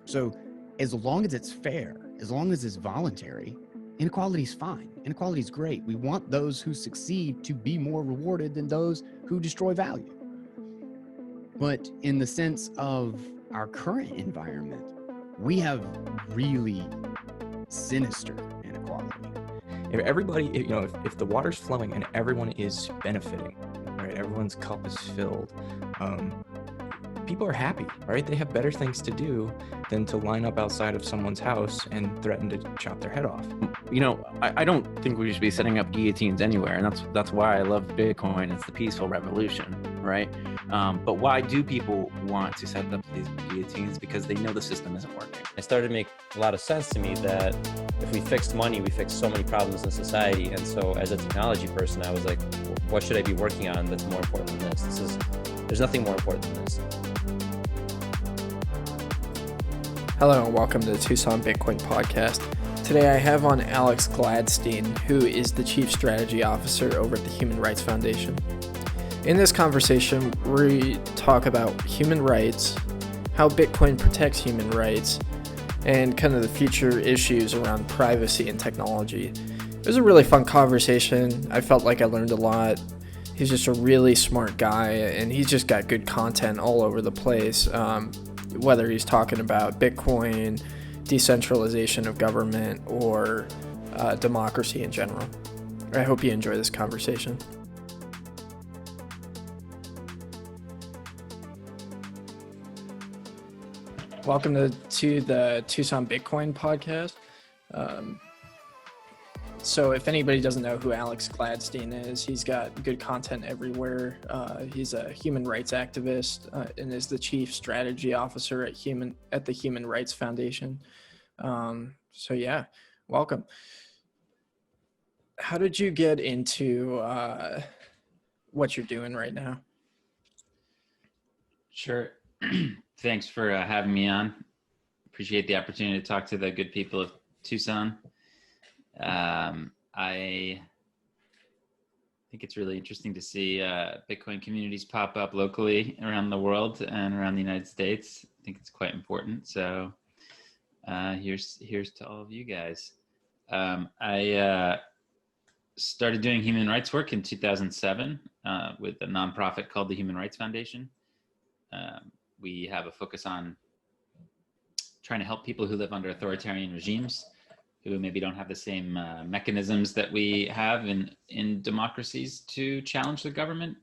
So as long as it's fair, as long as it's voluntary, inequality is fine. Inequality is great. We want those who succeed to be more rewarded than those who destroy value. But in the sense of our current environment, we have really sinister inequality. If everybody, if the water's flowing and everyone is benefiting, right, everyone's cup is filled, people are happy, right? They have better things to do than to line up outside of someone's house and threaten to chop their head off. I don't think we should be setting up guillotines anywhere, and that's why I love Bitcoin. It's the peaceful revolution, right? But why do people want to set up these guillotines? Because they know the system isn't working. It started to make a lot of sense to me that if we fixed money, we fixed so many problems in society. And so as a technology person, I was like, what should I be working on that's more important than this? There's nothing more important than this. Hello and welcome to the Tucson Bitcoin podcast. Today I have on Alex Gladstein, who is the Chief Strategy Officer over at the Human Rights Foundation. In this conversation, we talk about human rights, how Bitcoin protects human rights, and kind of the future issues around privacy and technology. It was a really fun conversation. I felt like I learned a lot. He's just a really smart guy, and he's just got good content all over the place. Whether he's talking about Bitcoin, decentralization of government, or democracy in general. I hope you enjoy this conversation. Welcome to the Tucson Bitcoin podcast. So if anybody doesn't know who Alex Gladstein is, he's got good content everywhere. He's a human rights activist and is the chief strategy officer at the Human Rights Foundation. So yeah, welcome. How did you get into what you're doing right now? Sure. Thanks for having me on. Appreciate the opportunity to talk to the good people of Tucson. I think it's really interesting to see Bitcoin communities pop up locally around the world and around the United States. I think it's quite important. So here's to all of you guys. I started doing human rights work in 2007 with a nonprofit called the Human Rights Foundation. We have a focus on trying to help people who live under authoritarian regimes, who maybe don't have the same mechanisms that we have in democracies to challenge the government.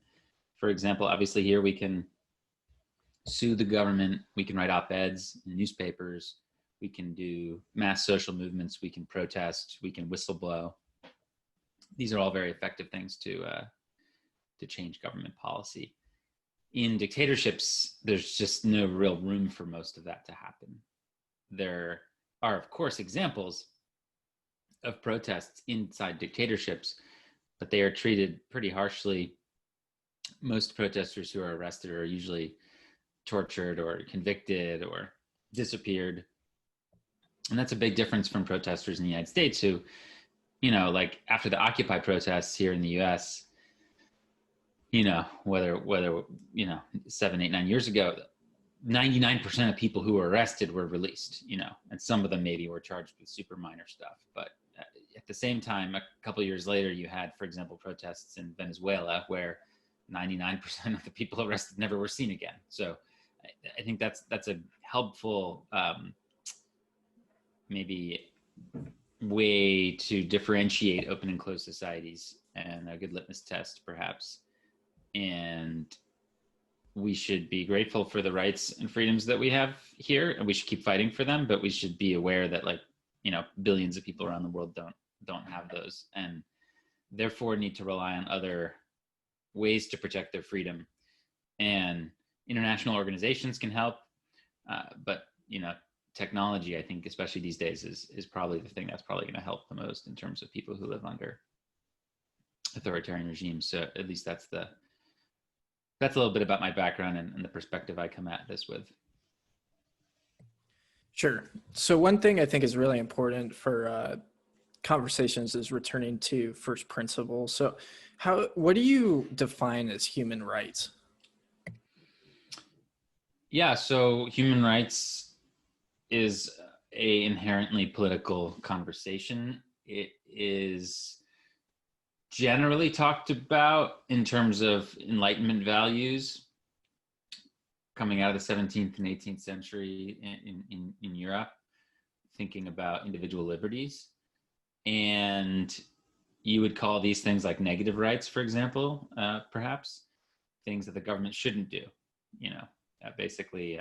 For example, obviously here we can sue the government, we can write op-eds in newspapers, we can do mass social movements, we can protest, we can whistleblow. These are all very effective things to change government policy. In dictatorships, there's just no real room for most of that to happen. There are, of course, examples of protests inside dictatorships, but they are treated pretty harshly. Most protesters who are arrested are usually tortured or convicted or disappeared. And that's a big difference from protesters in the United States who, like after the Occupy protests here in the US, whether 7, 8, 9 years ago, 99% of people who were arrested were released, and some of them maybe were charged with super minor stuff. But at the same time, a couple of years later, you had, for example, protests in Venezuela where 99% of the people arrested never were seen again. So I think that's a helpful maybe way to differentiate open and closed societies, and a good litmus test perhaps. And we should be grateful for the rights and freedoms that we have here, and we should keep fighting for them, but we should be aware that billions of people around the world don't have those, and therefore need to rely on other ways to protect their freedom. And international organizations can help, but technology, I think, especially these days, is probably the thing that's probably going to help the most in terms of people who live under authoritarian regimes. So at least that's a little bit about my background and the perspective I come at this with. Sure. So one thing I think is really important for conversations is returning to first principles. So what do you define as human rights? Yeah, so human rights is a inherently political conversation. It is generally talked about in terms of Enlightenment values coming out of the 17th and 18th century in Europe, thinking about individual liberties. And you would call these things like negative rights, for example, perhaps things that the government shouldn't do, basically,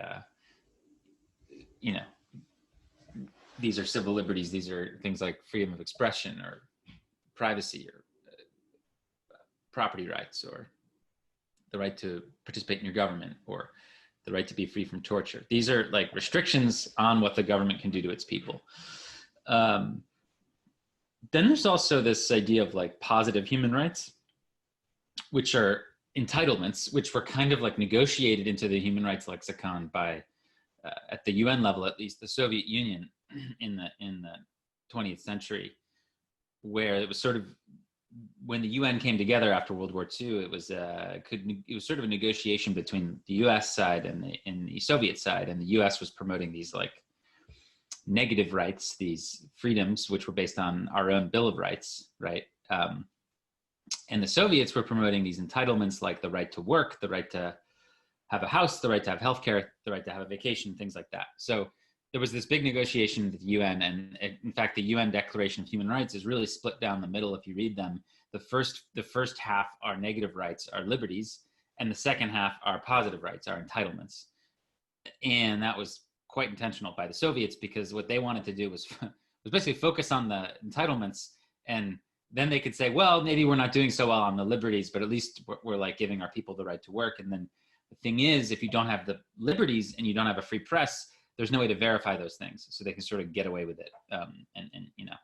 these are civil liberties. These are things like freedom of expression or privacy or property rights or the right to participate in your government or the right to be free from torture. These are like restrictions on what the government can do to its people. Then there's also this idea of like positive human rights, which are entitlements, which were kind of like negotiated into the human rights lexicon by, at the UN level, at least the Soviet Union in the 20th century, where it was sort of, when the UN came together after World War II, it was sort of a negotiation between the US side and the Soviet side, and the US was promoting these like negative rights, these freedoms, which were based on our own Bill of Rights, right? And the Soviets were promoting these entitlements like the right to work, the right to have a house, the right to have healthcare, the right to have a vacation, things like that. So there was this big negotiation with the UN, and in fact, the UN Declaration of Human Rights is really split down the middle. If you read them, the first half are negative rights, are liberties, and the second half are positive rights, are entitlements. And that was quite intentional by the Soviets, because what they wanted to do was basically focus on the entitlements, and then they could say, well, maybe we're not doing so well on the liberties, but at least we're like giving our people the right to work. And then the thing is, if you don't have the liberties and you don't have a free press, there's no way to verify those things, so they can sort of get away with it, and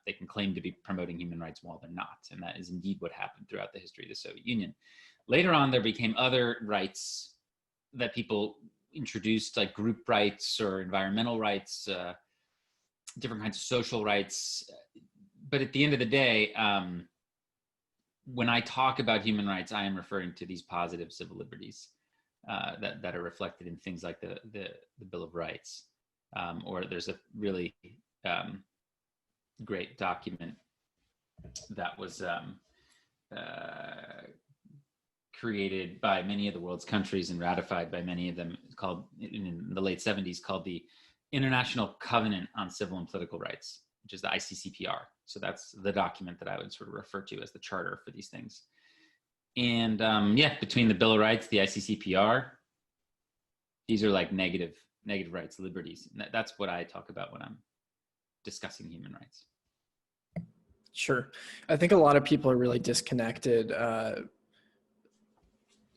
they can claim to be promoting human rights while they're not, and that is indeed what happened throughout the history of the Soviet Union. Later on, there became other rights that people introduced, like group rights or environmental rights, different kinds of social rights. But at the end of the day, when I talk about human rights, I am referring to these positive civil liberties that are reflected in things like the Bill of Rights. Or there's a really great document that was created by many of the world's countries and ratified by many of them, called in the late 70s, called the International Covenant on Civil and Political Rights, which is the ICCPR. So that's the document that I would sort of refer to as the charter for these things. And between the Bill of Rights, the ICCPR, these are like negative rights, liberties. And that's what I talk about when I'm discussing human rights. Sure. I think a lot of people are really disconnected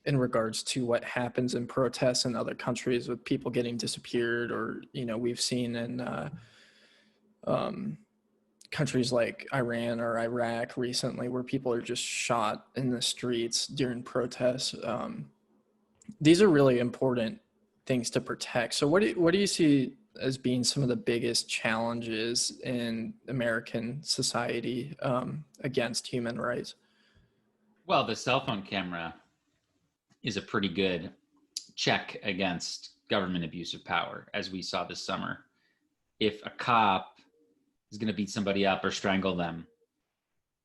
in regards to what happens in protests in other countries with people getting disappeared, or, we've seen in countries like Iran or Iraq recently where people are just shot in the streets during protests. These are really important things to protect. So what do you see as being some of the biggest challenges in American society against human rights? Well, the cell phone camera is a pretty good check against government abuse of power, as we saw this summer. If a cop is going to beat somebody up or strangle them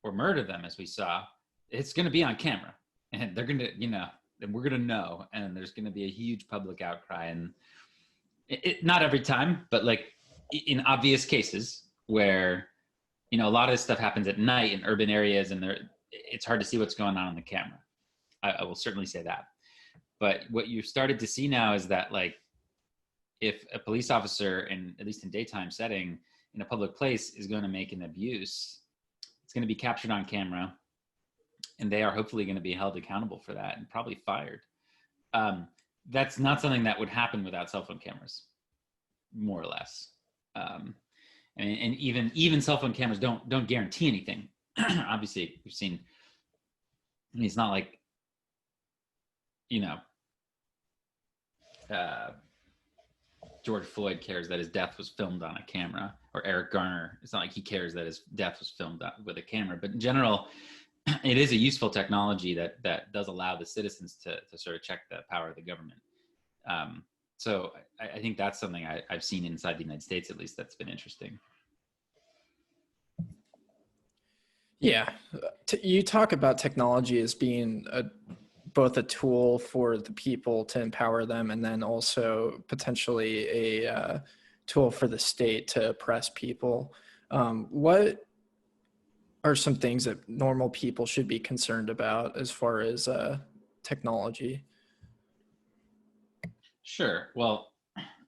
or murder them, as we saw, it's going to be on camera, and they're going to, and we're going to know, and there's going to be a huge public outcry. And not every time, but like in obvious cases where, a lot of this stuff happens at night in urban areas, and it's hard to see what's going on the camera. I will certainly say that. But what you've started to see now is that, like, if a police officer, at least in daytime setting, in a public place, is going to make an abuse, it's going to be captured on camera, and they are hopefully going to be held accountable for that and probably fired. That's not something that would happen without cell phone cameras, more or less. And even cell phone cameras don't guarantee anything. Obviously, we've seen. I mean, it's not like, George Floyd cares that his death was filmed on a camera, or Eric Garner. It's not like he cares that his death was filmed with a camera. But in general, it is a useful technology that does allow the citizens to sort of check the power of the government. So I think that's something I've seen inside the United States, at least, that's been interesting. Yeah. You talk about technology as being both a tool for the people to empower them, and then also potentially a tool for the state to oppress people. What are some things that normal people should be concerned about as far as technology? Sure. Well,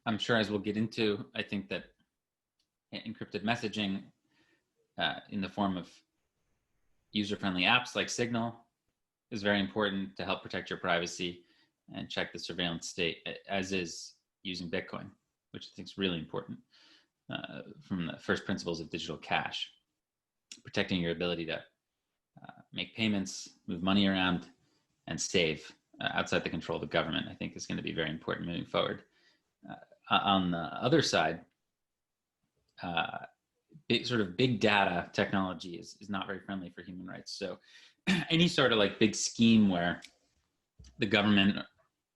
I'm sure, as we'll get into, I think that encrypted messaging in the form of user-friendly apps like Signal is very important to help protect your privacy and check the surveillance state, as is using Bitcoin, which I think is really important from the first principles of digital cash. Protecting your ability to make payments, move money around, and save outside the control of the government, I think, is going to be very important moving forward. On the other side, big data technology is not very friendly for human rights. So any sort of like big scheme where the government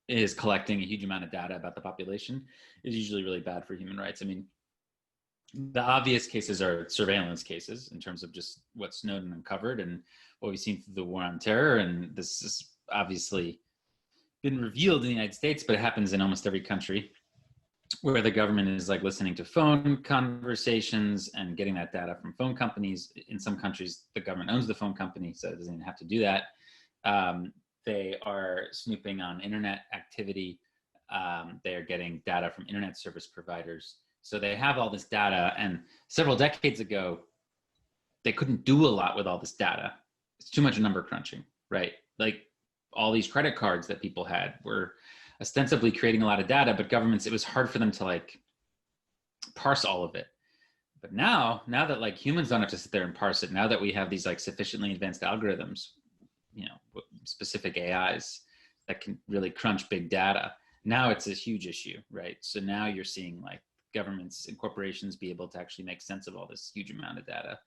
is collecting a huge amount of data about the population is usually really bad for human rights. I mean, the obvious cases are surveillance cases in terms of just what Snowden uncovered and what we've seen through the war on terror. And this has obviously been revealed in the United States, but it happens in almost every country where the government is like listening to phone conversations and getting that data from phone companies. In some countries, the government owns the phone company, so it doesn't even have to do that. They are snooping on internet activity. They are getting data from internet service providers. So they have all this data, and several decades ago, they couldn't do a lot with all this data. It's too much number crunching, right? Like all these credit cards that people had were ostensibly creating a lot of data, but governments, it was hard for them to like parse all of it. But now that like humans don't have to sit there and parse it, now that we have these like sufficiently advanced algorithms, you know, specific AIs that can really crunch big data, now it's a huge issue, right? So now you're seeing like governments and corporations be able to actually make sense of all this huge amount of data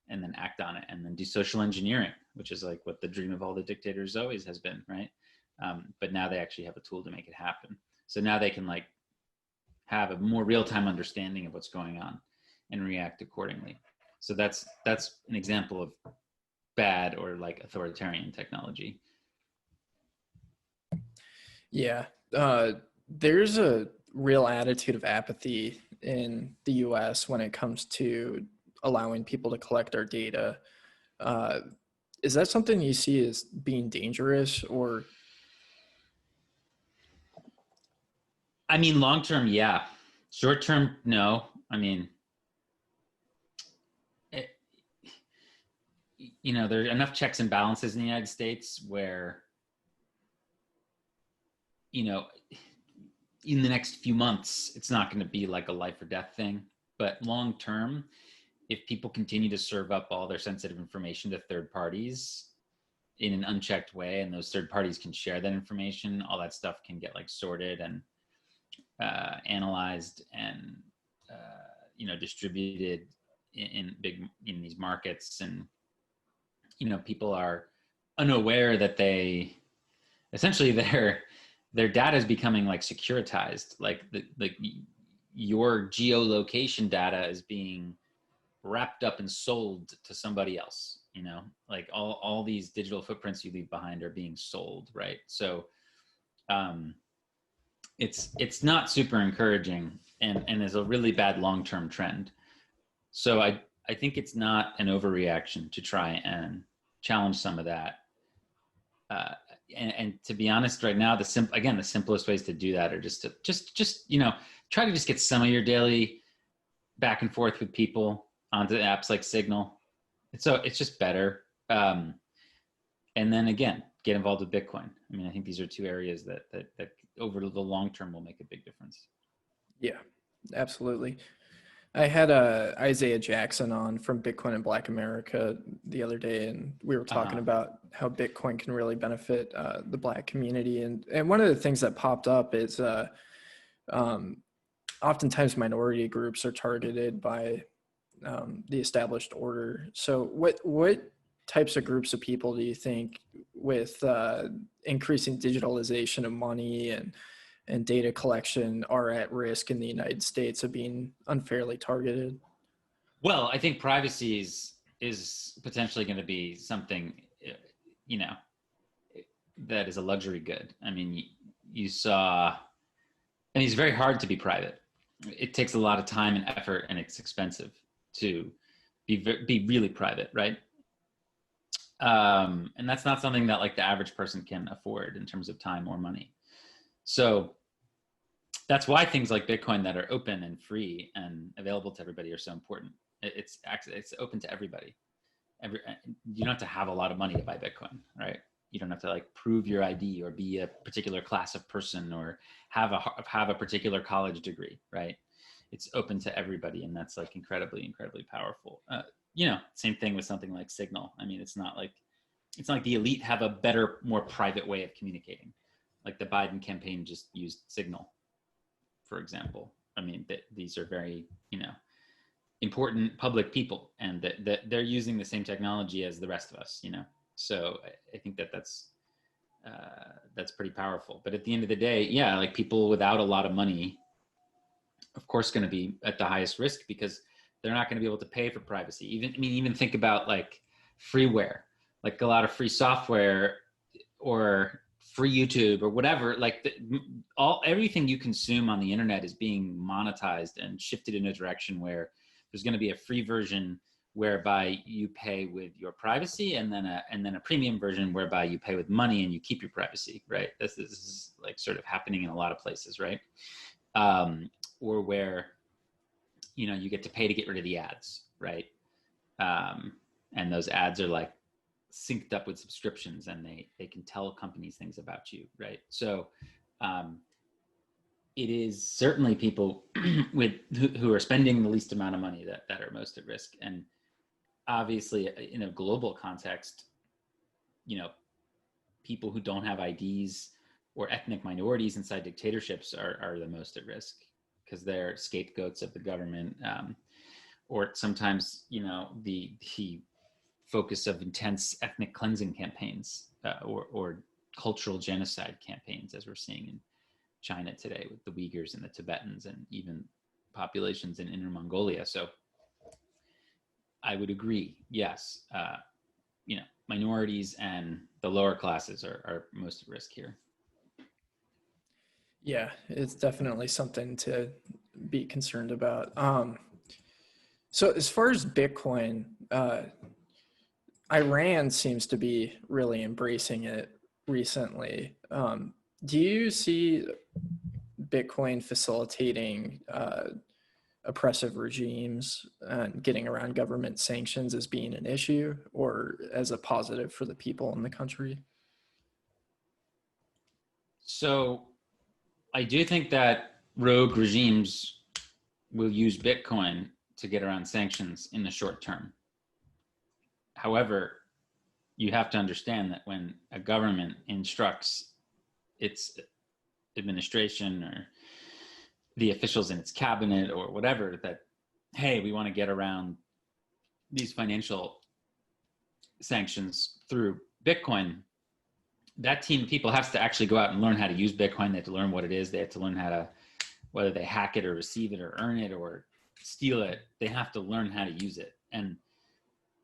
and then act on it and then do social engineering, which is like what the dream of all the dictators always has been, right? But now they actually have a tool to make it happen. So now they can like have a more real-time understanding of what's going on and react accordingly. So that's an example of bad or like authoritarian technology. Yeah. There's a real attitude of apathy in the US when it comes to allowing people to collect our data. Is that something you see as being dangerous, or? I mean, long-term, yeah. Short-term, no. I mean, you know, there are enough checks and balances in the United States where, you know, in the next few months, it's not going to be like a life or death thing. But long term, if people continue to serve up all their sensitive information to third parties in an unchecked way, and those third parties can share that information, all that stuff can get like sorted and analyzed and you know, distributed in these markets. And you know, people are unaware that they essentially their data is becoming like securitized, like your geolocation data is being wrapped up and sold to somebody else, you know, like all these digital footprints you leave behind are being sold, right? So it's not super encouraging and is a really bad long-term trend. So I think it's not an overreaction to try and challenge some of that. And to be honest, right now, the simplest ways to do that are just you know, try to just get some of your daily back and forth with people onto apps like Signal. It's just better. And then again, get involved with Bitcoin. I mean, I think these are two areas that over the long term will make a big difference. Yeah, absolutely. I had Isaiah Jackson on from Bitcoin and Black America the other day, and we were talking about how Bitcoin can really benefit the Black community. And one of the things that popped up is oftentimes minority groups are targeted by the established order. So what types of groups of people do you think, with increasing digitalization of money and data collection are at risk in the United States of being unfairly targeted? Well, I think privacy is potentially going to be something, you know, that is a luxury good. I mean, you saw, and it's very hard to be private. It takes a lot of time and effort, and it's expensive to be really private, right? And that's not something that like the average person can afford in terms of time or money. So that's why things like Bitcoin that are open and free and available to everybody are so important. It's open to everybody. You don't have to have a lot of money to buy Bitcoin, right? You don't have to like prove your ID or be a particular class of person or have a particular college degree, right? It's open to everybody, and that's like incredibly powerful. You know, same thing with something like Signal. I mean, it's not like the elite have a better, more private way of communicating. Like the Biden campaign just used Signal, for example. I mean, these are very, you know, important public people, and that they're using the same technology as the rest of us, you know. So I think that's pretty powerful. But at the end of the day, yeah, like people without a lot of money, of course, going to be at the highest risk because they're not going to be able to pay for privacy. Even think about like freeware, like a lot of free software or free YouTube or whatever. Like everything you consume on the internet is being monetized and shifted in a direction where there's going to be a free version whereby you pay with your privacy, and then a premium version whereby you pay with money and you keep your privacy, right? This is like sort of happening in a lot of places, right? Or where, you know, you get to pay to get rid of the ads, right? And those ads are like synced up with subscriptions, and they can tell companies things about you, right? So it is certainly people who are spending the least amount of money that are most at risk. And obviously, in a global context, you know, people who don't have IDs or ethnic minorities inside dictatorships are the most at risk because they're scapegoats of the government, or sometimes, you know, the focus of intense ethnic cleansing campaigns or cultural genocide campaigns, as we're seeing in China today with the Uyghurs and the Tibetans and even populations in Inner Mongolia. So I would agree, yes, you know, minorities and the lower classes are most at risk here. Yeah, it's definitely something to be concerned about. So as far as Bitcoin, Iran seems to be really embracing it recently. Do you see Bitcoin facilitating oppressive regimes and getting around government sanctions as being an issue or as a positive for the people in the country? So I do think that rogue regimes will use Bitcoin to get around sanctions in the short term. However, you have to understand that when a government instructs its administration or the officials in its cabinet or whatever that, hey, we want to get around these financial sanctions through Bitcoin, that team of people has to actually go out and learn how to use Bitcoin. They have to learn what it is. They have to learn how to, whether they hack it or receive it or earn it or steal it, they have to learn how to use it. And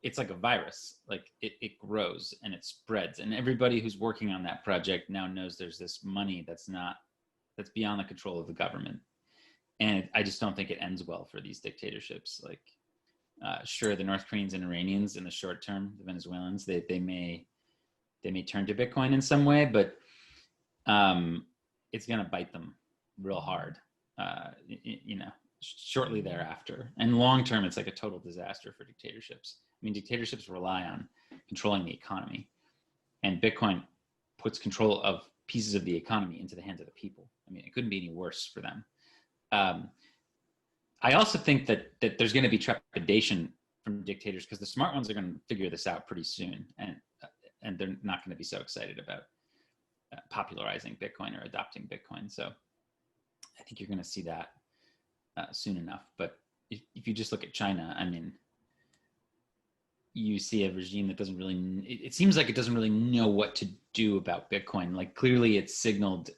it's like a virus, like it grows and it spreads. And everybody who's working on that project now knows there's this money that's beyond the control of the government. And I just don't think it ends well for these dictatorships. Like, sure, the North Koreans and Iranians in the short term, the Venezuelans, they may turn to Bitcoin in some way, but it's going to bite them real hard, you know, shortly thereafter. And long term, it's like a total disaster for dictatorships. I mean, dictatorships rely on controlling the economy, and Bitcoin puts control of pieces of the economy into the hands of the people. I mean, it couldn't be any worse for them. I also think that there's going to be trepidation from dictators because the smart ones are going to figure this out pretty soon, and they're not going to be so excited about popularizing Bitcoin or adopting Bitcoin. So I think you're going to see that soon enough. But if you just look at China, I mean, you see a regime that doesn't really, it seems like it doesn't really know what to do about Bitcoin. Like clearly it's signaled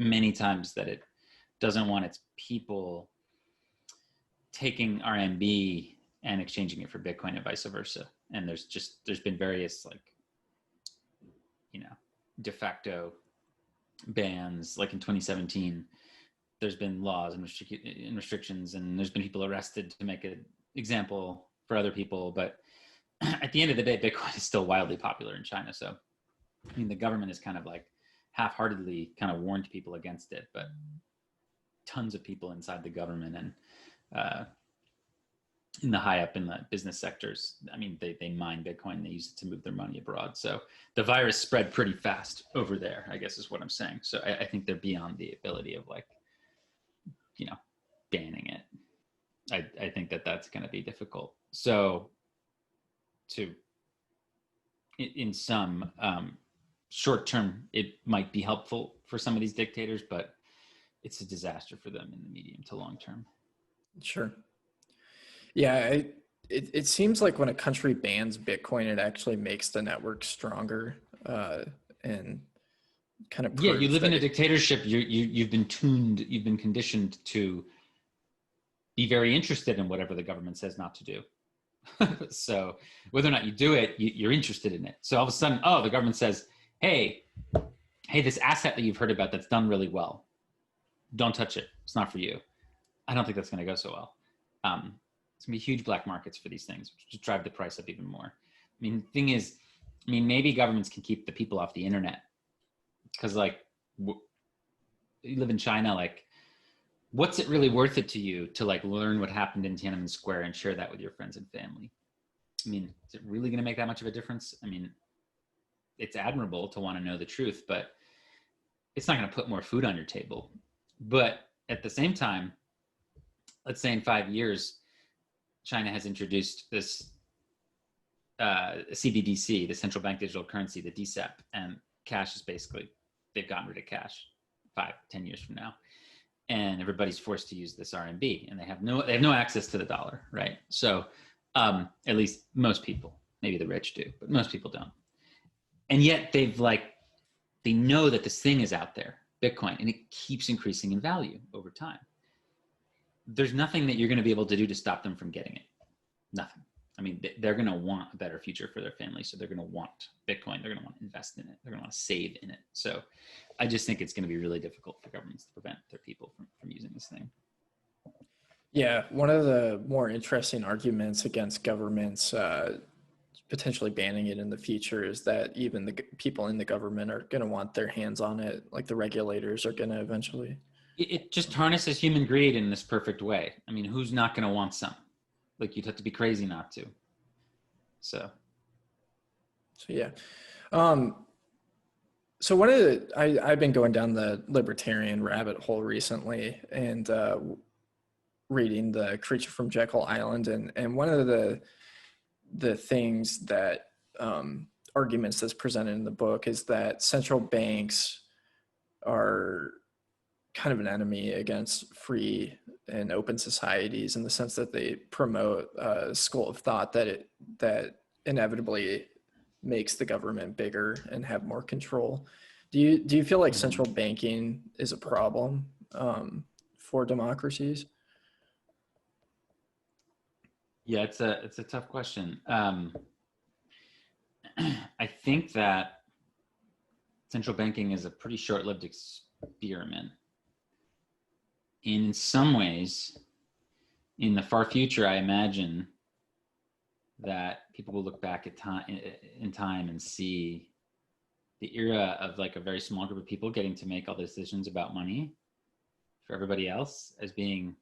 many times that it doesn't want its people taking RMB and exchanging it for Bitcoin and vice versa. And there's been various de facto bans. Like in 2017, there's been laws and restrictions, and there's been people arrested to make an example for other people. But at the end of the day, Bitcoin is still wildly popular in China. So, I mean, the government is kind of like half-heartedly kind of warned people against it, but tons of people inside the government and in the high up in the business sectors, I mean, they mine Bitcoin, they use it to move their money abroad. So the virus spread pretty fast over there, I guess is what I'm saying. So I think they're beyond the ability of banning it. I think that's going to be difficult. So in some short term, it might be helpful for some of these dictators, but it's a disaster for them in the medium to long term. Sure. Yeah, it seems like when a country bans Bitcoin, it actually makes the network stronger, and kind of you live in a it, dictatorship. You've been conditioned to be very interested in whatever the government says not to do. So whether or not you do it, you're interested in it. So all of a sudden, the government says, hey, this asset that you've heard about that's done really well, don't touch it. It's not for you. I don't think that's going to go so well. It's going to be huge black markets for these things, which just drive the price up even more. I mean, the thing is, maybe governments can keep the people off the internet because, you live in China, what's it really worth it to you to learn what happened in Tiananmen Square and share that with your friends and family? I mean, is it really going to make that much of a difference? I mean, it's admirable to want to know the truth, but it's not going to put more food on your table. But at the same time, let's say in 5 years, China has introduced this CBDC, the central bank digital currency, the DCEP, and cash is basically, they've gotten rid of cash 5-10 years from now. And everybody's forced to use this RMB, and they have no access to the dollar, right? So at least most people, maybe the rich do, but most people don't. And yet they know that this thing is out there, Bitcoin, and it keeps increasing in value over time. There's nothing that you're going to be able to do to stop them from getting it. Nothing. I mean, they're going to want a better future for their family. So they're going to want Bitcoin. They're going to want to invest in it. They're going to want to save in it. So I just think it's going to be really difficult for governments to prevent their people from using this thing. Yeah. One of the more interesting arguments against governments potentially banning it in the future is that even the people in the government are going to want their hands on it. Like the regulators are going to eventually. It just harnesses human greed in this perfect way. I mean, who's not going to want some? You'd have to be crazy not to. So yeah. So I've been going down the libertarian rabbit hole recently and reading The Creature from Jekyll Island, and one of the things that arguments that's presented in the book is that central banks are kind of an enemy against free and open societies in the sense that they promote a school of thought that inevitably makes the government bigger and have more control. Do you feel like central banking is a problem for democracies? Yeah, it's a tough question. I think that central banking is a pretty short-lived experiment. In some ways, in the far future, I imagine that people will look back in time and see the era of a very small group of people getting to make all the decisions about money for everybody else as being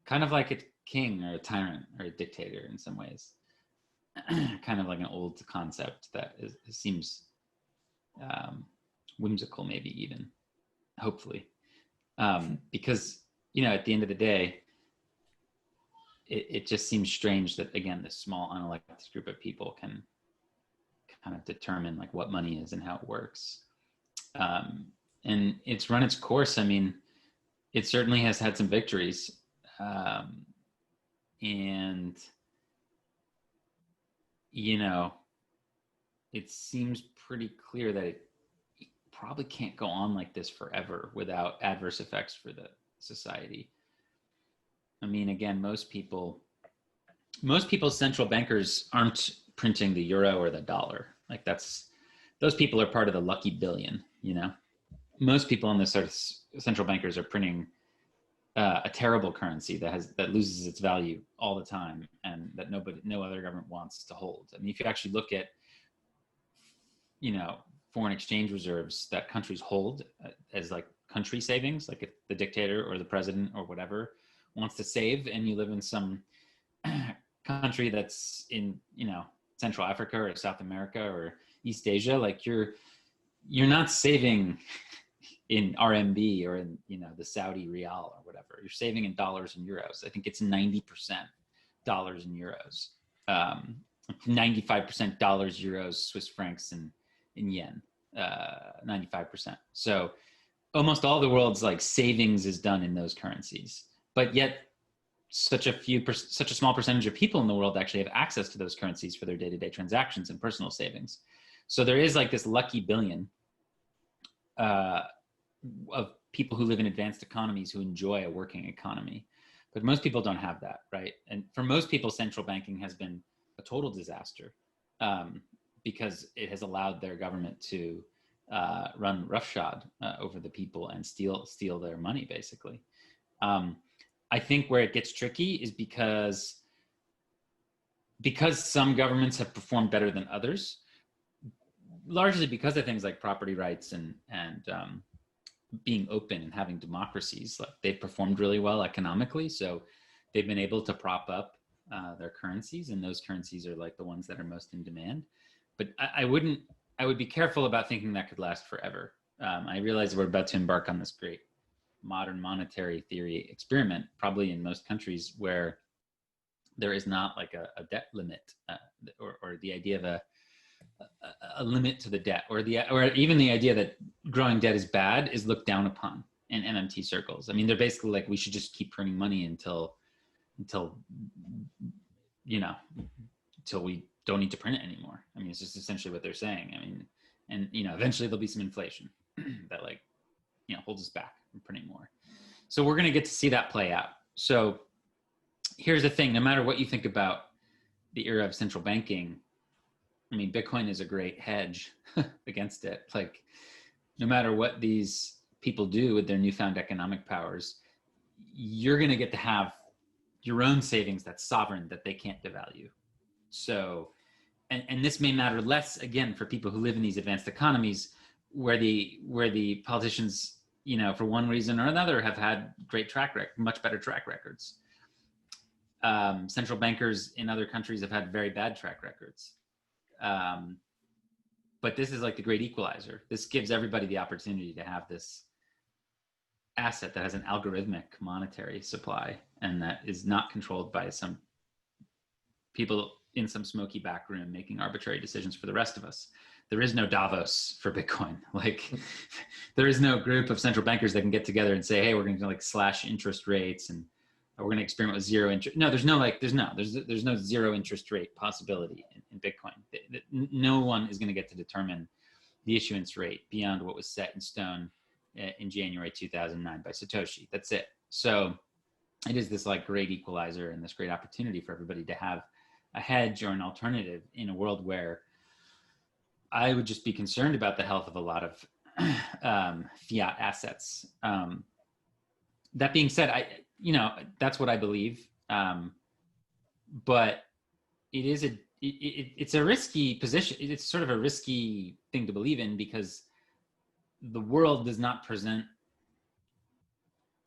kind of like a king or a tyrant or a dictator in some ways. Kind of like an old concept that seems whimsical, maybe even, hopefully. Because, at the end of the day, it just seems strange that, again, this small unelected group of people can kind of determine what money is and how it works. And it's run its course. I mean, it certainly has had some victories. And, it seems pretty clear that it probably can't go on like this forever without adverse effects for the society. I mean, again, most people's central bankers aren't printing the euro or the dollar. Like those people are part of the lucky billion, you know? Most people in this sort of central bankers are printing a terrible currency that loses its value all the time, and that no other government wants to hold. I mean, if you actually look at, you know, foreign exchange reserves that countries hold as like country savings, like if the dictator or the president or whatever wants to save, and you live in some country that's in, you know, Central Africa or South America or East Asia, like you're not saving in RMB or in, you know, the Saudi rial or whatever. You're saving in dollars and euros. I think it's 90% dollars and euros, 95% dollars, euros, Swiss francs, and in yen, 95%. So almost all the world's like savings is done in those currencies, but yet such a small percentage of people in the world actually have access to those currencies for their day-to-day transactions and personal savings. So there is like this lucky billion of people who live in advanced economies who enjoy a working economy, but most people don't have that, right? And for most people, central banking has been a total disaster because it has allowed their government to run roughshod over the people and steal their money, basically. I think where it gets tricky is because some governments have performed better than others, largely because of things like property rights and being open and having democracies. Like they've performed really well economically, so they've been able to prop up their currencies, and those currencies are like the ones that are most in demand. But I would be careful about thinking that could last forever. I realize we're about to embark on this great modern monetary theory experiment, probably in most countries where there is not like a debt limit or the idea of a limit to the debt, or even the idea that growing debt is bad is looked down upon in MMT circles. I mean, they're basically like, we should just keep printing money until we don't need to print it anymore. I mean, it's just essentially what they're saying. I mean, and you know, eventually there'll be some inflation that like, you know, holds us back from printing more. So we're going to get to see that play out. So here's the thing: no matter what you think about the era of central banking, I mean, Bitcoin is a great hedge against it. Like, no matter what these people do with their newfound economic powers, you're going to get to have your own savings that's sovereign, that they can't devalue. So, and this may matter less, again, for people who live in these advanced economies where the politicians, you know, for one reason or another, have had much better track records. Central bankers in other countries have had very bad track records. But this is like the great equalizer. This gives everybody the opportunity to have this asset that has an algorithmic monetary supply and that is not controlled by some people in some smoky back room making arbitrary decisions for the rest of us. There is no Davos for Bitcoin. Like, there is no group of central bankers that can get together and say, hey, we're going to like slash interest rates and we're going to experiment with zero interest. No, there's no zero interest rate possibility in Bitcoin. No one is going to get to determine the issuance rate beyond what was set in stone in January 2009 by Satoshi. That's it. So it is this like great equalizer and this great opportunity for everybody to have a hedge or an alternative in a world where I would just be concerned about the health of a lot of fiat assets. That being said, that's what I believe. But it's a risky position. It's sort of a risky thing to believe in because the world does not present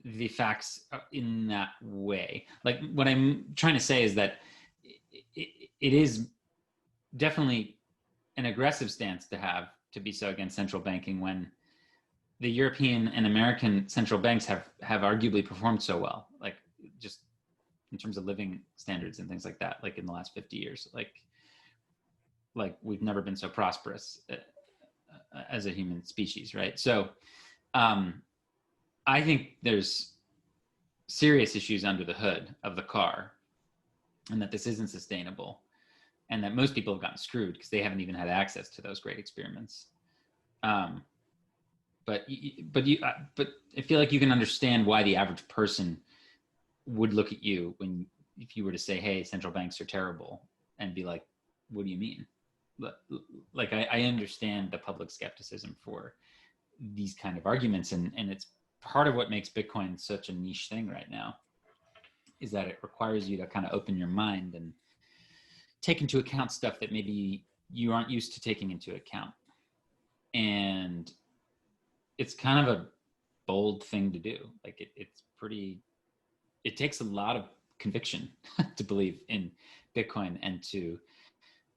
the facts in that way. Like, what I'm trying to say is that it is definitely an aggressive stance to be so against central banking when the European and American central banks have arguably performed so well, like just in terms of living standards and things like that, like in the last 50 years, like we've never been so prosperous as a human species, right? So I think there's serious issues under the hood of the car, and that this isn't sustainable, and that most people have gotten screwed because they haven't even had access to those great experiments. but I feel like you can understand why the average person would look at you if you were to say, hey, central banks are terrible, and be like, what do you mean? Like, I understand the public skepticism for these kind of arguments, and it's part of what makes Bitcoin such a niche thing right now, is that it requires you to kind of open your mind and take into account stuff that maybe you aren't used to taking into account. And it's kind of a bold thing to do. Like it takes a lot of conviction to believe in Bitcoin and to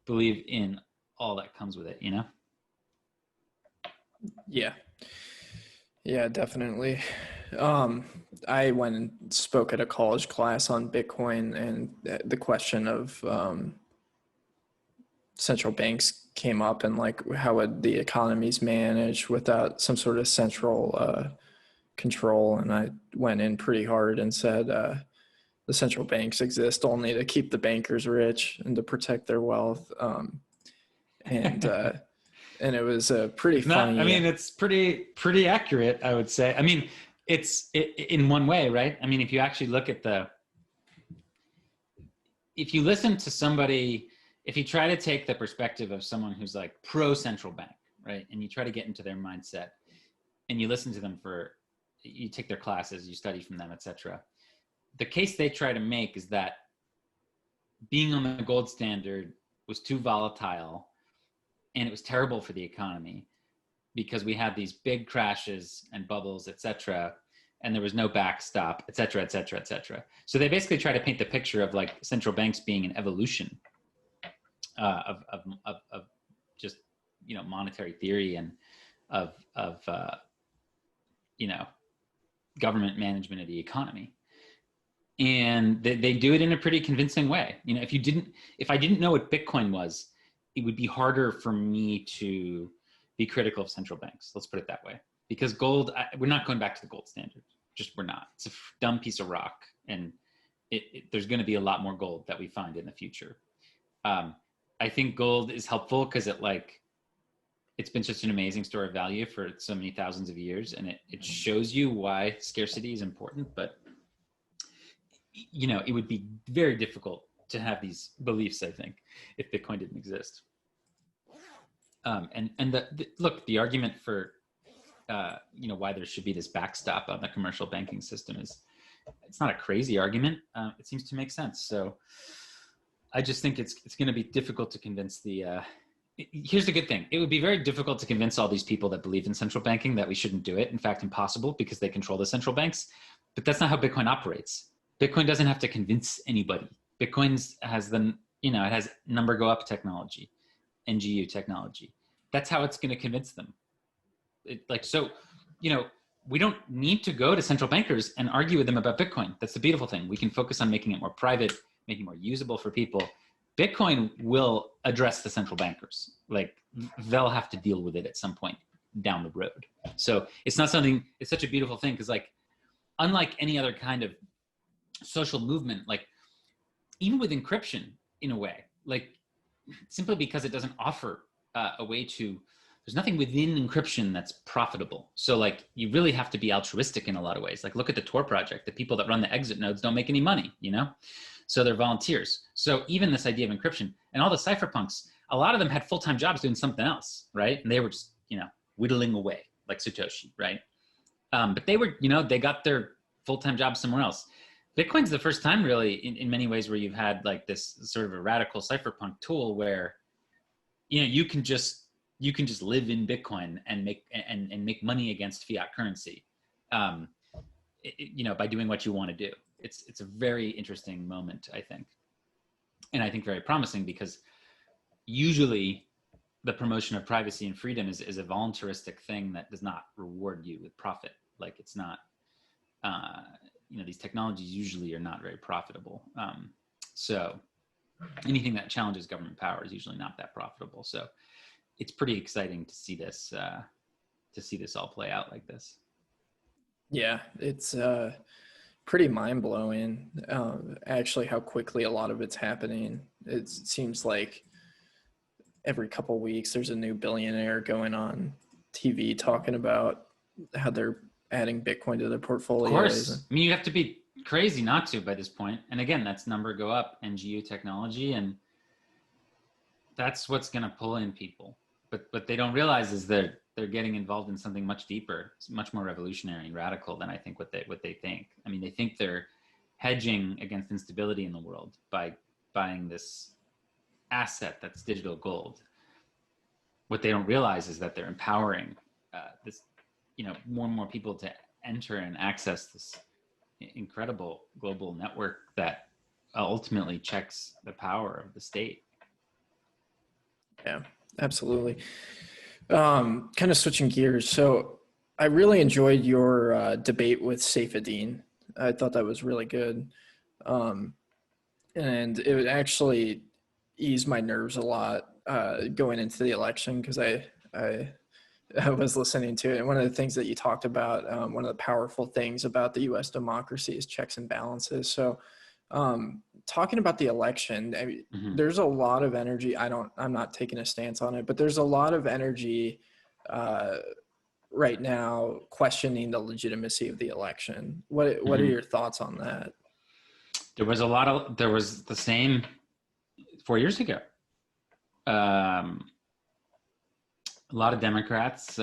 believe in all that comes with it, you know? Yeah. Yeah, definitely. I went and spoke at a college class on Bitcoin, and the question of central banks came up, and like, how would the economies manage without some sort of central control? And I went in pretty hard and said the central banks exist only to keep the bankers rich and to protect their wealth. And it was a pretty funny. I mean, it's pretty accurate, I would say. I mean, it's in one way, right? I mean, if you actually look at if you listen to somebody, if you try to take the perspective of someone who's like pro central bank, right? And you try to get into their mindset, and you listen to them you take their classes, you study from them, etc. The case they try to make is that being on the gold standard was too volatile, and it was terrible for the economy because we had these big crashes and bubbles, et cetera, and there was no backstop, et cetera, et cetera, et cetera. So they basically try to paint the picture of like central banks being an evolution of just, you know, monetary theory and of you know, government management of the economy. And they do it in a pretty convincing way. You know, if I didn't know what Bitcoin was, it would be harder for me to be critical of central banks. Let's put it that way. Because gold, we're not going back to the gold standard. We're not. It's a dumb piece of rock. And there's going to be a lot more gold that we find in the future. I think gold is helpful because it's been such an amazing store of value for so many thousands of years. And it shows you why scarcity is important. But, you know, it would be very difficult to have these beliefs, I think, if Bitcoin didn't exist. And look, the argument for, you know, why there should be this backstop on the commercial banking system it's not a crazy argument. It seems to make sense. So I just think it's going to be difficult to convince here's the good thing. It would be very difficult to convince all these people that believe in central banking that we shouldn't do it. In fact, impossible, because they control the central banks. But that's not how Bitcoin operates. Bitcoin doesn't have to convince anybody. Bitcoin has it has number go up technology, NGU technology. That's how it's going to convince them. So, you know, we don't need to go to central bankers and argue with them about Bitcoin. That's the beautiful thing. We can focus on making it more private, making it more usable for people. Bitcoin will address the central bankers. Like, they'll have to deal with it at some point down the road. So it's not something, it's such a beautiful thing, because like, unlike any other kind of social movement, like even with encryption in a way, like simply because it doesn't offer a way to, there's nothing within encryption that's profitable. So like, you really have to be altruistic in a lot of ways. Like, look at the Tor project. The people that run the exit nodes don't make any money, you know? So they're volunteers. So even this idea of encryption, and all the cypherpunks, a lot of them had full-time jobs doing something else, right? And they were just, you know, whittling away like Satoshi, right? But they were, you know, they got their full-time job somewhere else. Bitcoin's the first time really in many ways where you've had like this sort of a radical cypherpunk tool where, you know, you can just live in Bitcoin and make money against fiat currency, you know, by doing what you want to do. It's a very interesting moment, I think. And I think very promising, because usually the promotion of privacy and freedom is a voluntaristic thing that does not reward you with profit. Like, it's not, you know, these technologies usually are not very profitable. So anything that challenges government power is usually not that profitable. So it's pretty exciting to see this all play out like this. Yeah, it's pretty mind-blowing, actually, how quickly a lot of it's happening. It seems like every couple of weeks there's a new billionaire going on TV talking about how they're adding Bitcoin to their Of portfolios. course. I mean, you have to be crazy not to by this point. And again, that's number go up, NGU technology, and that's what's going to pull in people. But what they don't realize is that they're getting involved in something much deeper, much more revolutionary and radical than I think what they think. I mean, they think they're hedging against instability in the world by buying this asset that's digital gold. What they don't realize is that they're empowering this, more and more people to enter and access this incredible global network that ultimately checks the power of the state. Yeah, absolutely. Kind of switching gears. So I really enjoyed your debate with Saifedean. I thought that was really good. And it would actually ease my nerves a lot going into the election, because I was listening to it. And one of the things that you talked about, one of the powerful things about the U.S. democracy is checks and balances. So talking about the election, I mean, there's a lot of energy. I'm not taking a stance on it, but there's a lot of energy right now questioning the legitimacy of the election. What are your thoughts on that? There was the same 4 years ago. A lot of Democrats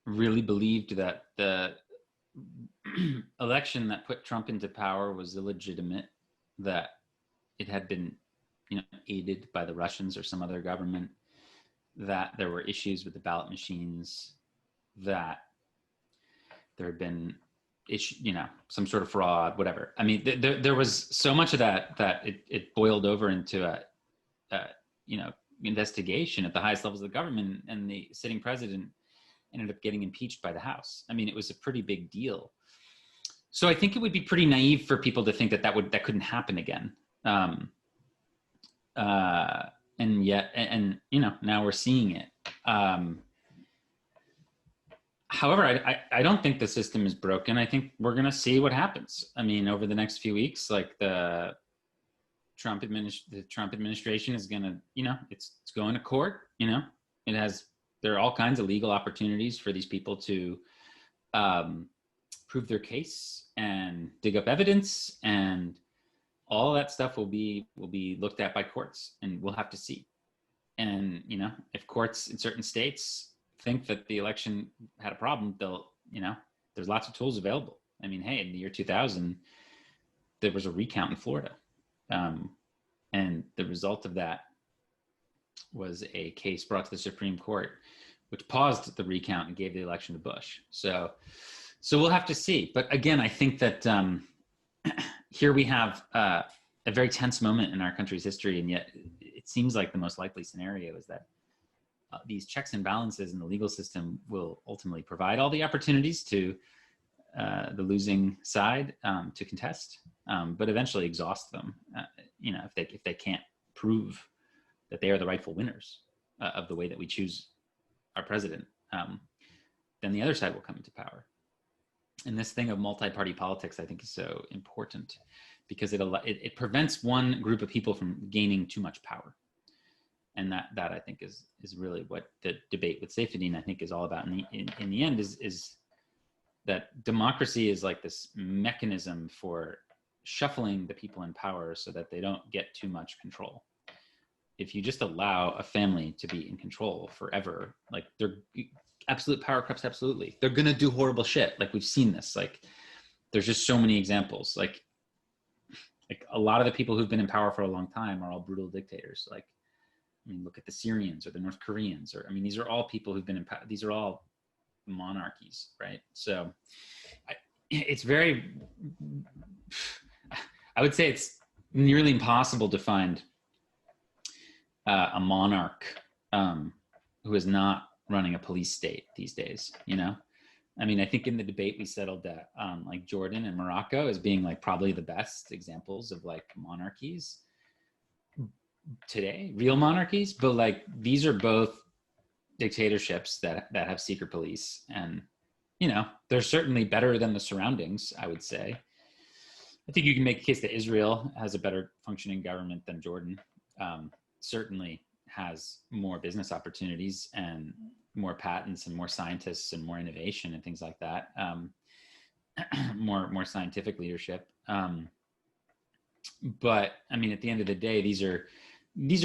really believed that the election that put Trump into power was illegitimate, that it had been, aided by the Russians or some other government, that there were issues with the ballot machines, that there had been some sort of fraud, whatever. I mean, there was so much of that it boiled over into a investigation at the highest levels of the government, and the sitting president ended up getting impeached by the House. I mean, it was a pretty big deal. So I think it would be pretty naive for people to think that couldn't happen again. And yet, now we're seeing it. However, I don't think the system is broken. I think we're going to see what happens. I mean, over the next few weeks, like the Trump administration is going to, it's going to court. There are all kinds of legal opportunities for these people to prove their case and dig up evidence, and all that stuff will be looked at by courts, and we'll have to see. And if courts in certain states think that the election had a problem, there's lots of tools available. I mean, hey, in the year 2000, there was a recount in Florida. And the result of that was a case brought to the Supreme Court, which paused the recount and gave the election to Bush. So we'll have to see. But again, I think that here we have a very tense moment in our country's history, and yet it seems like the most likely scenario is that these checks and balances in the legal system will ultimately provide all the opportunities to the losing side to contest, but eventually exhaust them. If they can't prove that they are the rightful winners of the way that we choose our president, then the other side will come into power. And this thing of multi-party politics, I think, is so important because it prevents one group of people from gaining too much power. And that I think is really what the debate with Saifedean, I think, is all about. In the end is that democracy is like this mechanism for shuffling the people in power so that they don't get too much control. If you just allow a family to be in control forever, like they're absolute power corrupts absolutely. They're going to do horrible shit. Like we've seen this, like there's just so many examples. Like a lot of the people who've been in power for a long time are all brutal dictators. Like, I mean, look at the Syrians or the North Koreans, or, I mean, these are all people who've been in power. These are all monarchies, right? So it's very, I would say it's nearly impossible to find a monarch who is not running a police state these days, I mean, I think in the debate we settled that like Jordan and Morocco as being like probably the best examples of like monarchies today, real monarchies, but like these are both dictatorships that have secret police, and they're certainly better than the surroundings, I would say. I think you can make a case that Israel has a better functioning government than Jordan. Certainly has more business opportunities and more patents and more scientists and more innovation and things like that. More scientific leadership. But I mean, at the end of the day, these are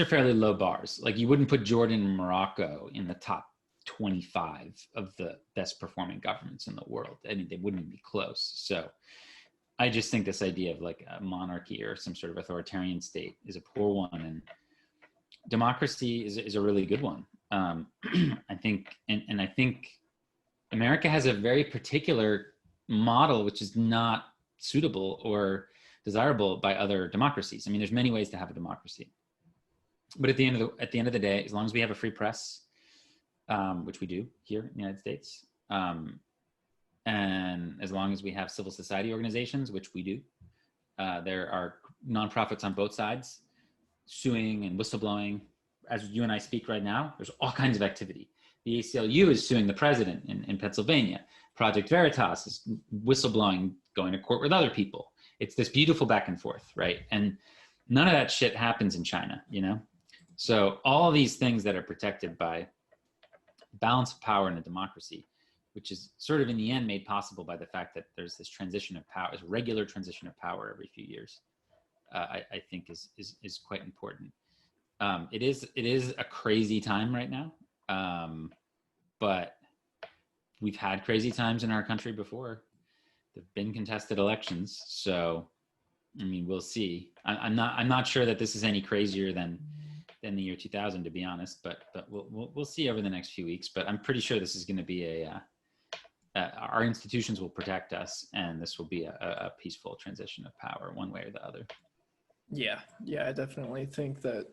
fairly low bars. Like, you wouldn't put Jordan and Morocco in the top 25 of the best performing governments in the world. I mean, they wouldn't be close. So I just think this idea of like a monarchy or some sort of authoritarian state is a poor one, and democracy is a really good one. I think, and I think America has a very particular model which is not suitable or desirable by other democracies. I mean, there's many ways to have a democracy, but at the end of the day, as long as we have a free press, which we do here in the United States, and as long as we have civil society organizations, which we do, there are nonprofits on both sides suing and whistleblowing. As you and I speak right now, there's all kinds of activity. The ACLU is suing the president in Pennsylvania. Project Veritas is whistleblowing, going to court with other people. It's this beautiful back and forth, right? And none of that shit happens in China, you know? So all these things that are protected by balance of power in a democracy, which is sort of in the end made possible by the fact that there's this transition of power, this regular transition of power every few years, I think is quite important. It is a crazy time right now, but we've had crazy times in our country before. There've been contested elections, so I mean, we'll see. I'm not sure that this is any crazier than the year 2000, to be honest. But we'll see over the next few weeks. But I'm pretty sure this is going to be our institutions will protect us, and this will be a peaceful transition of power, one way or the other. Yeah, I definitely think that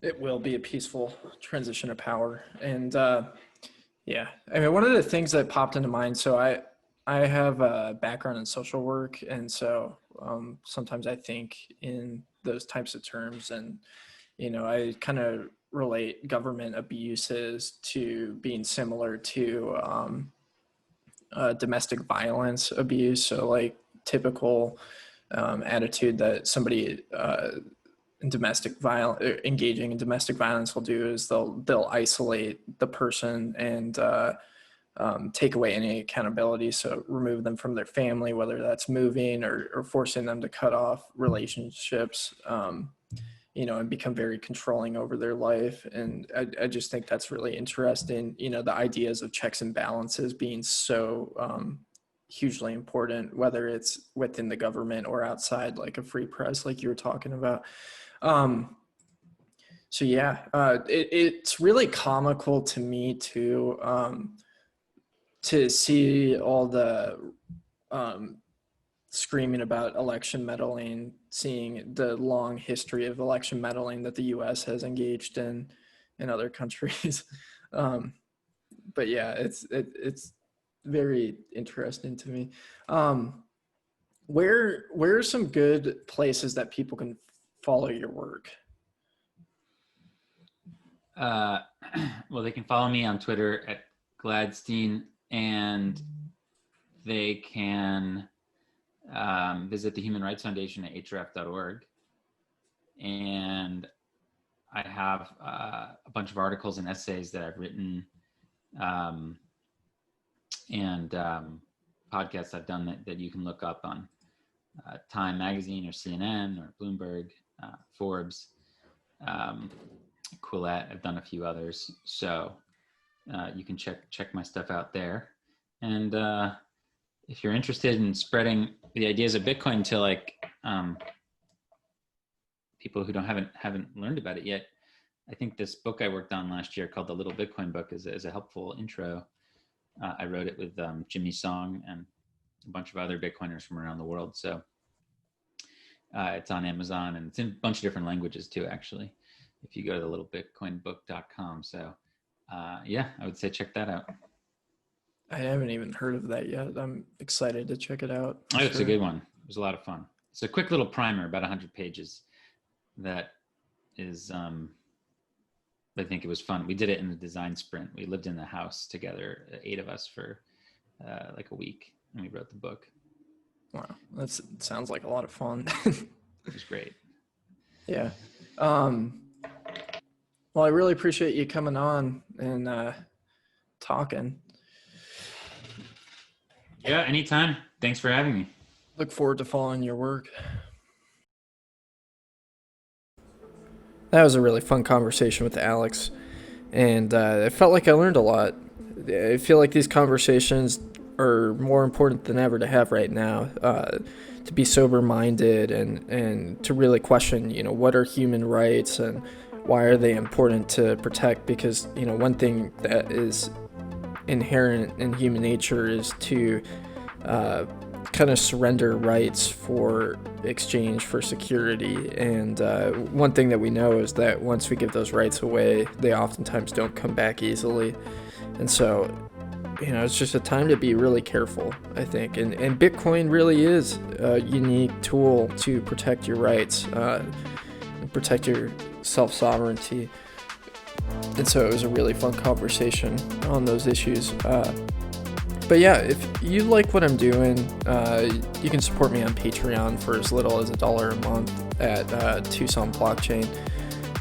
it will be a peaceful transition of power. And yeah, I mean, one of the things that popped into mind, so I have a background in social work, and so sometimes I think in those types of terms, and I kind of relate government abuses to being similar to domestic violence abuse. So like typical attitude that somebody engaging in domestic violence will do is they'll isolate the person and take away any accountability. So remove them from their family, whether that's moving or forcing them to cut off relationships, and become very controlling over their life. And I just think that's really interesting. The ideas of checks and balances being so hugely important, whether it's within the government or outside, like a free press, like you were talking about. So yeah, it's really comical to me to see all the screaming about election meddling, seeing the long history of election meddling that the U.S. has engaged in other countries. But yeah, it's very interesting to me. Where are some good places that people can follow your work? Well, they can follow me on Twitter at Gladstein, and they can visit the Human Rights Foundation at hrf.org. And I have a bunch of articles and essays that I've written, and podcasts I've done that you can look up on Time Magazine or CNN or Bloomberg, Forbes, Quillette. I've done a few others. So you can check my stuff out there. And if you're interested in spreading the ideas of Bitcoin to like people who haven't learned about it yet, I think this book I worked on last year called The Little Bitcoin Book is a helpful intro. I wrote it with Jimmy Song and a bunch of other Bitcoiners from around the world. So it's on Amazon, and it's in a bunch of different languages too, actually, if you go to thelittlebitcoinbook.com. So yeah, I would say check that out. I haven't even heard of that yet. I'm excited to check it out. Oh, it's a good one. It was a lot of fun. It's a quick little primer, about 100 pages. That is, I think it was fun. We did it in the design sprint. We lived in the house together, 8 of us, for like a week, and we wrote the book. Wow, that sounds like a lot of fun. It was great. Yeah. Well, I really appreciate you coming on and talking. Yeah, anytime. Thanks for having me. Look forward to following your work. That was a really fun conversation with Alex, and I felt like I learned a lot. I feel like these conversations are more important than ever to have right now, to be sober-minded and to really question, what are human rights and why are they important to protect? Because, one thing that is inherent in human nature is to kind of surrender rights for exchange for security. And one thing that we know is that once we give those rights away, they oftentimes don't come back easily. And so, it's just a time to be really careful, I think. And Bitcoin really is a unique tool to protect your rights, and protect your self-sovereignty. And so it was a really fun conversation on those issues. But yeah, if you like what I'm doing, you can support me on Patreon for as little as $1 a month at Tucson Blockchain.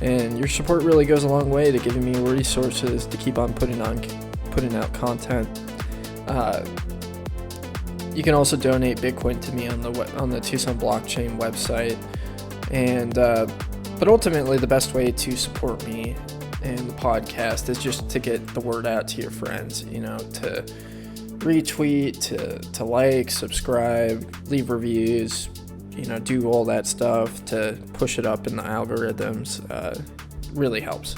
And your support really goes a long way to giving me resources to keep on putting out content. You can also donate Bitcoin to me on the Tucson Blockchain website. And but ultimately, the best way to support me and the podcast is just to get the word out to your friends. To retweet, to like, subscribe, leave reviews, do all that stuff to push it up in the algorithms. Really helps.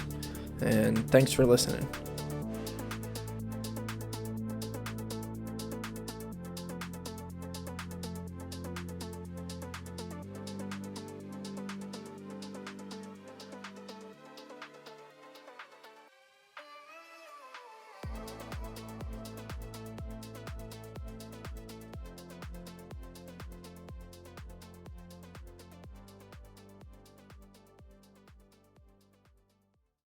And thanks for listening.